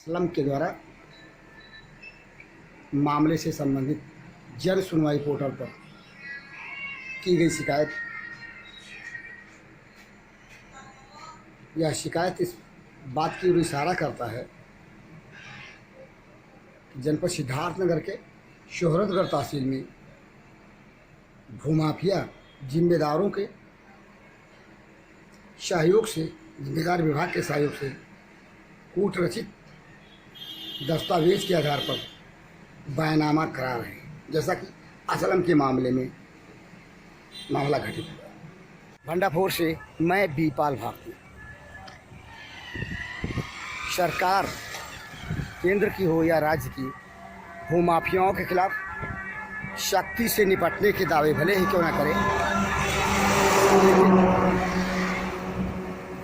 Slum के द्वारा मामले से संबंधित जन सुनवाई पोर्टल पर की गई शिकायत। यह शिकायत इस बात की ओर इशारा करता है कि जनपद सिद्धार्थनगर के शोहरतगढ़ तहसील में भूमाफिया जिम्मेदारों के सहयोग से, जिम्मेदार विभाग के सहयोग से कूट रचित दस्तावेज के आधार पर बयानामा करा रहे हैं, जैसा कि असलम के मामले में मामला घटित हुआ। भंडाफोर से मैं बीपाल भारती। सरकार केंद्र की हो या राज्य की, भूमाफियाओं के खिलाफ सख्ती से निपटने के दावे भले ही क्यों न करे,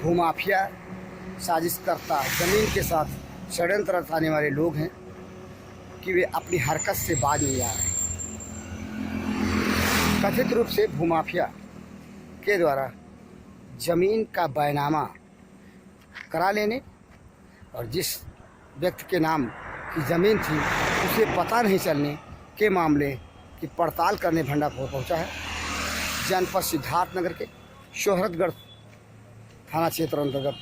भूमाफिया साजिशकर्ता, ज़मीन के साथ षड्यंत्र रचाने वाले लोग हैं कि वे अपनी हरकत से बाज नहीं आ रहे। कथित रूप से भूमाफिया के द्वारा ज़मीन का बयानामा करा लेने और जिस व्यक्ति के नाम की ज़मीन थी उसे पता नहीं चलने के मामले की पड़ताल करने भंडाफोर पहुंचा है। जनपद सिद्धार्थनगर के शोहरतगढ़ थाना क्षेत्र अंतर्गत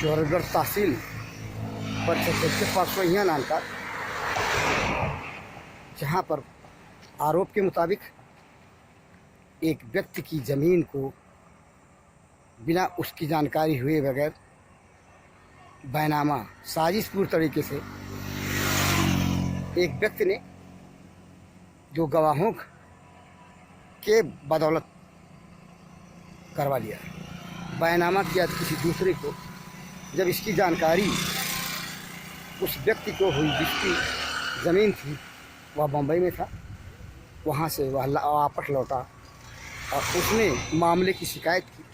शोहरतगढ़ तहसील परिषद के परसोइया नाम का, जहाँ पर आरोप के मुताबिक एक व्यक्ति की ज़मीन को बिना उसकी जानकारी हुए बगैर बयानामा साजिशपूर्ण तरीके से एक व्यक्ति ने, जो गवाहों के बदौलत करवा लिया, बयानामा किया किसी दूसरे को। जब इसकी जानकारी उस व्यक्ति को हुई जिसकी ज़मीन थी, वह बम्बई में था, वहाँ से वह वापस लौटा और उसने मामले की शिकायत की।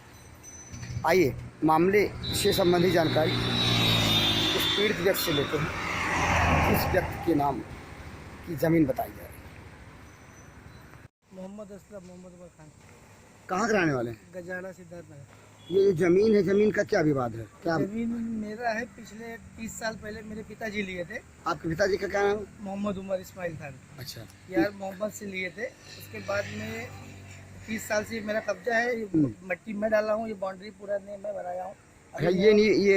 आइए मामले से संबंधित जानकारी उस पीड़ित व्यक्ति से लेते हैं। इस व्यक्ति के नाम की ज़मीन बताई जा रही है। मोहम्मद असलम, मोहम्मद उमर खान। कहाँ के रहने वाले हैं? गजाड़ा, सिद्धार्थनगर। ये जो ज़मीन है, ज़मीन का क्या विवाद है? क्या ज़मीन मेरा है, पिछले 30 साल पहले मेरे पिताजी लिए थे। आपके पिताजी का क्या नाम? मोहम्मद उमर इस्माइल खान। अच्छा, यार मोहम्मद से लिए थे। उसके बाद में 30 साल से मेरा कब्जा है। ये मट्टी में डाला हूँ, ये बाउंड्री पूरा नया मैं बनाया हूँ। अच्छा, ये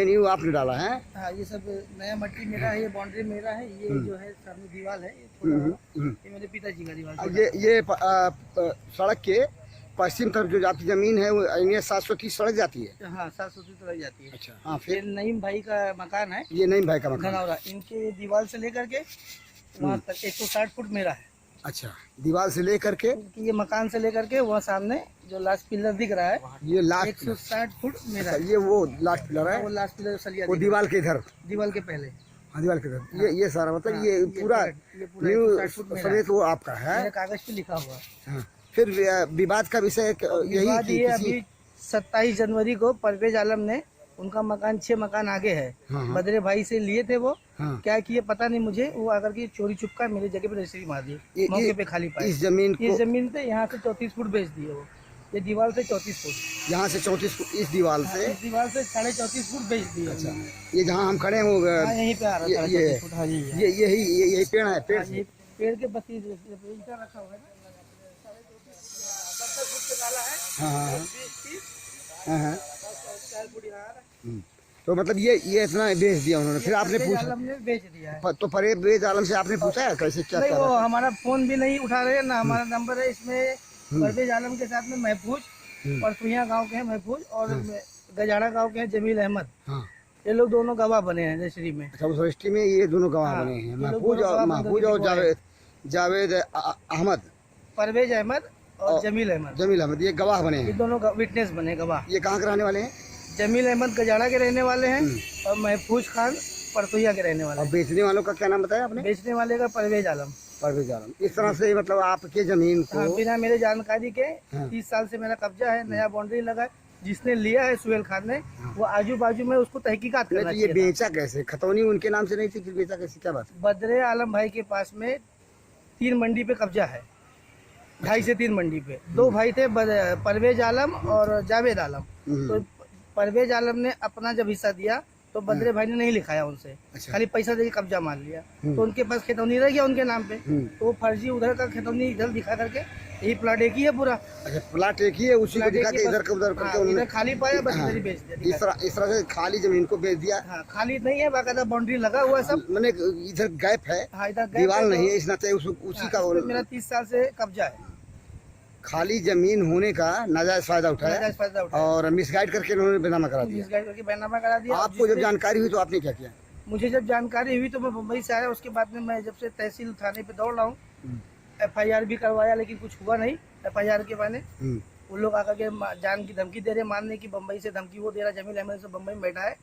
नहीं आपने डाला है? हाँ, ये सब नया मट्टी मेरा है, ये बाउंड्री मेरा है। ये जो है सामने दीवार है, ये छोटा वाला, ये मेरे पिताजी का दीवार। ये सड़क के पश्चिम तरफ जो जाती ज़मीन है वो 730 सड़क जाती है। हाँ, 730 तरफ जाती है। अच्छा, हाँ। फिर नईम भाई का मकान है, ये नईम भाई का मकान। घनौरा। इनके दीवार से लेकर के वहाँ तक 160 फुट मेरा है। अच्छा, दीवार से लेकर के ये मकान से लेकर के वहाँ सामने जो लास्ट पिलर दिख रहा है, ये लास्ट 160 फुट मेरा है। है। ये वो लास्ट पिलर है, वो लास्ट पिलर सलिया वो दीवार के इधर, दीवार के पहले। हाँ, दीवार के इधर। हाँ, ये सारा मतलब हाँ, ये पूरा 160 फुट मेरा समेत वो आपका है। मेरे कागज पे लिखा हुआ। हाँ। फिर विवाद का विषय यही विवाद कि ये अभी 27 जनवरी को परवेज आलम ने, उनका मकान 6 मकान आगे है, हाँ, बदरे भाई से लिए थे वो। हाँ। क्या किए पता नहीं मुझे, वो आकर के चोरी छुपका मेरी जगह पे रजिस्ट्री मार दी, मौके पे खाली पाए। इस जमीन से यहाँ से 34 फुट बेच दिए वो। ये दीवार से 34 फुट, यहाँ से 34 फुट, इस दीवार से 34.5 फुट बेच दिए। अच्छा, ये जहाँ हम खड़े हैं वो यहीं पे आ रहा है 34 फुट। हाँ, यही पेड़ है। पेड़ से पेड़ के बस ईंटा रखा हुआ है ना, 10 फुट का डाला है। हाँ, 20-30, हाँ। 4 फुट यहाँ आ रहा है। तो मतलब ये इतना बेच दिया उन्होंने। फिर आपने पूछा? आलम ने बेच दिया है। तो परवेज आलम से आपने पूछा है कैसे क्या नहीं, कर वो रहा है? हमारा फोन भी नहीं उठा रहे ना, हमारा नंबर है इसमें। परवेज आलम के साथ में महफूज, परसुइया गांव के हैं महफूज, और गजाड़ा गांव के हैं जमील अहमद। हाँ। ये लोग दोनों गवाह बने हैं रजिस्ट्री में। अच्छा, उस रजिस्ट्री में ये दोनों गवाह बने हैं, महफूज और जावेद अहमद, परवेज अहमद और जमील अहमद, ये गवाह बने ये हैं। दोनों विटनेस बने, गवाह। ये कहाँ के रहने वाले हैं? जमील अहमद गजाड़ा के रहने वाले हैं और महफूज खान परसुइया के रहने वाले और हैं। बेचने वालों का क्या नाम बताया आपने? बेचने वाले का परवेज आलम। परवेज आलम। इस तरह से मतलब आपके जमीन को बिना मेरे जानकारी के 30 साल से मेरा कब्जा है, नया बाउंड्री लगा है। जिसने लिया है सुहेल खान ने, वो आजू बाजू में उसको तहकीकात करना चाहिए। ये बेचा कैसे? खतौनी उनके नाम से नहीं थी, फिर बेचा कैसे? क्या बात? बदरे आलम भाई के पास में 3 मंडी पे कब्जा है, 2.5 से 3 मंडी पे। 2 भाई थे, परवेज आलम और जावेद आलम। तो परवेज आलम ने अपना जब हिस्सा दिया तो बद्रे भाई ने नहीं लिखाया उनसे, अच्छा। खाली पैसा देके कब्जा मान लिया। तो उनके पास खेतौनी रह गया उनके नाम पे, तो वो फर्जी उधर का खेतौनी इधर दिखा करके, यही प्लाट एक ही है पूरा, अच्छा प्लाट एक ही है, उसी को प्लाट दिखा एक के ही इधर बस- का उधर करके हाँ, उन्होंने इधर खाली पाया बस हाँ। इधर ही बेच दिया। इस तरह से खाली जमीन को बेच दिया। हाँ, खाली नहीं है, बाकायदा बाउंड्री लगा हुआ है सब। मैंने इधर गैप है, हाँ, इधर गए दीवार थे नहीं तो- है, इस नाते उसी का हाँ, इस पे मेरा 30 साल से कब्जा है। खाली जमीन होने का नाजायज फायदा उठाया नाजायज फायदा उठाया। और मिसगाइड करके उन्होंने बेनामा करा दिया। मिसगाइड करके बैनामा करा दिया। आपको जब जानकारी हुई तो आपने क्या किया? मुझे जब जानकारी हुई तो मैं मुंबई से आया, उसके बाद में मैं जब से तहसील थाने पे दौड़ रहा हूँ, FIR भी करवाया लेकिन कुछ हुआ नहीं। FIR के बहाने वो लोग आकर के जान की धमकी दे रहे, मानने की बम्बई से धमकी वो दे रहा। जमील अहमद से बम्बई में बैठा है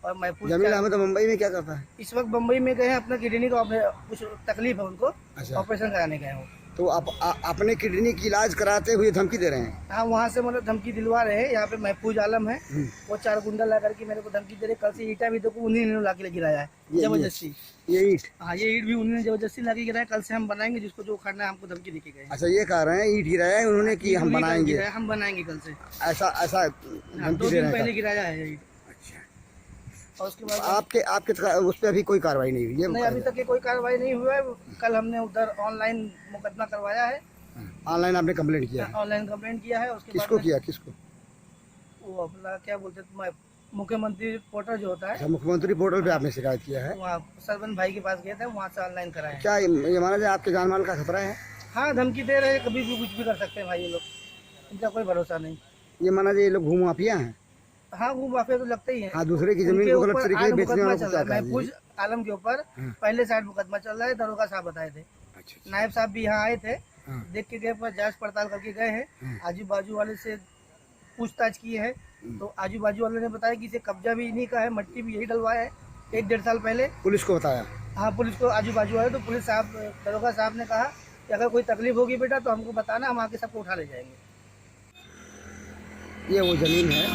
और महफूज जमील अहमद मुंबई में क्या करता है? इस वक्त बम्बई में गए हैं, अपना किडनी का कुछ तकलीफ है उनको, अच्छा। ऑपरेशन कराने गए हैं वो। तो आप अपने किडनी की इलाज कराते हुए धमकी दे रहे हैं? हाँ, वहाँ से मतलब धमकी दिलवा रहे हैं। यहाँ पे महफूज आलम है, वो 4 गुंडा ला करके मेरे को धमकी दे रहे। कल से ईटा भी देखो उन्हीं ने ला के गिराया है जबरदस्ती। ये ईट? हाँ, ये ईट भी उन्होंने जबरदस्ती ला के गिराया। कल से हम बनाएंगे, जिसको जो उखाड़ना है हमको धमकी देके गए। अच्छा, ये कह रहे हैं ईट गिराया है उन्होंने कि हम बनाएंगे, हम बनाएंगे कल से। ऐसा ऐसा हाँ, धमकी 2 दे दिन रहे पहले हैं? गिराया है ये ईट। अच्छा, और उसके बाद आपके आपके उस पर अभी कोई कार्रवाई नहीं हुई? नहीं, अभी तक की कोई कार्रवाई नहीं हुआ है। कल हमने उधर ऑनलाइन मुकदमा करवाया है, ऑनलाइन आपने कंप्लेंट किया है? ऑनलाइन कंप्लेंट किया है। उसके किसको बाद किया? किसको? वो अपना क्या बोलते हैं, मुख्यमंत्री पोर्टल जो होता है, अच्छा, मुख्यमंत्री पोर्टल पे आपने शिकायत किया है? वहाँ सरवन भाई के पास गए थे, वहाँ से ऑनलाइन कराया। क्या ये माना जाए आपके जान माल का खतरा है? हाँ, धमकी दे रहे हैं, कभी भी कुछ भी कर सकते हैं भाई ये लोग, इनका कोई भरोसा नहीं। ये माना जाए ये लोग घूम माफिया हैं? हाँ, वो माफिया तो लगते ही है। हाँ, दूसरे की जमीन उनके को गलत ऊपर तरीके आज से बेचने मुकदमा वालों चल को रहा क्या है। कहा महफूज आलम के ऊपर पहले साइड मुकदमा चल रहा है, दरोगा साहब बताए थे। अच्छा, नायब साहब भी यहाँ आए थे, हाँ। देख के गए, पर जांच पड़ताल करके गए हैं। आजू बाजू वाले से पूछताछ की है, तो आजू बाजू वाले ने बताया कि इसे कब्जा भी इन्हीं का है, मट्टी भी यही डलवाया है 1-1.5 साल पहले। पुलिस को बताया? हाँ, पुलिस को आजू बाजू वाले, तो पुलिस साहब, दरोगा साहब ने कहा कि अगर कोई तकलीफ होगी बेटा तो हमको बताना, हम आके सबको उठा ले जाएंगे। ये वो जमीन है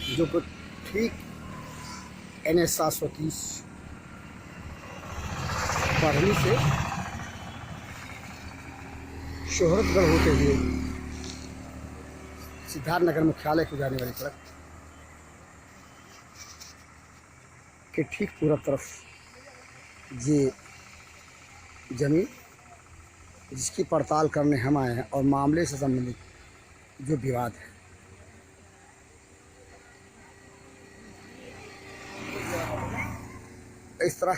जो कि ठीक NH 730 बढ़नी से शोहरतगढ़ होते हुए सिद्धार्थनगर मुख्यालय को जाने वाली सड़क के ठीक पूरब तरफ ये जमीन, जिसकी पड़ताल करने हम आए हैं और मामले से संबंधित जो विवाद है, इस तरह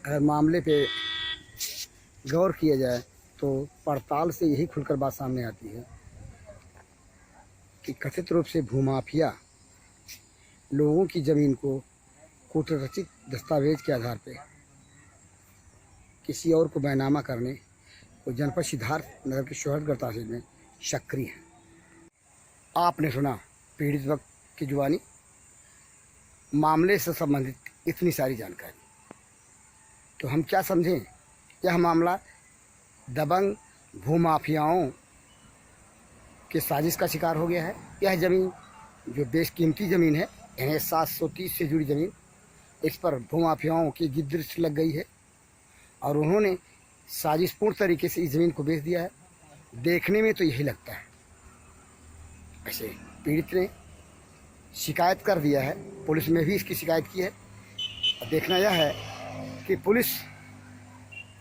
अगर मामले पे गौर किया जाए तो पड़ताल से यही खुलकर बात सामने आती है कि कथित रूप से भूमाफिया लोगों की ज़मीन को कूटरचित दस्तावेज के आधार पे किसी और को बैनामा करने को जनपद सिद्धार्थ नगर के शोहरतगढ़ तहसील में सक्रिय है। आपने सुना पीड़ित वक्त की जुबानी, मामले से संबंधित इतनी सारी जानकारी, तो हम क्या समझें? यह मामला दबंग भूमाफियाओं के साजिश का शिकार हो गया है। यह ज़मीन जो बेशकीमती ज़मीन है, NH 730 से जुड़ी ज़मीन, इस पर भूमाफियाओं की गिरफ्त लग गई है और उन्होंने साजिशपूर्ण तरीके से इस ज़मीन को बेच दिया है। देखने में तो यही लगता है। ऐसे पीड़ित ने शिकायत कर दिया है, पुलिस में भी इसकी शिकायत की है। और देखना यह है कि पुलिस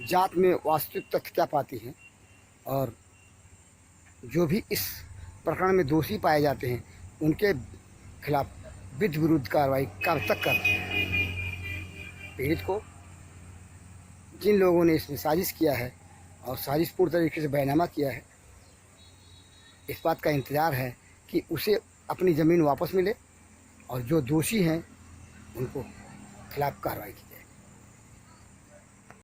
जांच में वास्तविक तथ्य क्या पाती है और जो भी इस प्रकरण में दोषी पाए जाते हैं उनके खिलाफ विधि विरुद्ध कार्रवाई कब तक करते हैं। पीड़ित को जिन लोगों ने इसमें साजिश किया है और साजिशपूर्ण तरीके से बैनामा किया है, इस बात का इंतज़ार है कि उसे अपनी ज़मीन वापस मिले और जो दोषी हैं उनको खिलाफ कार्रवाई की जाए।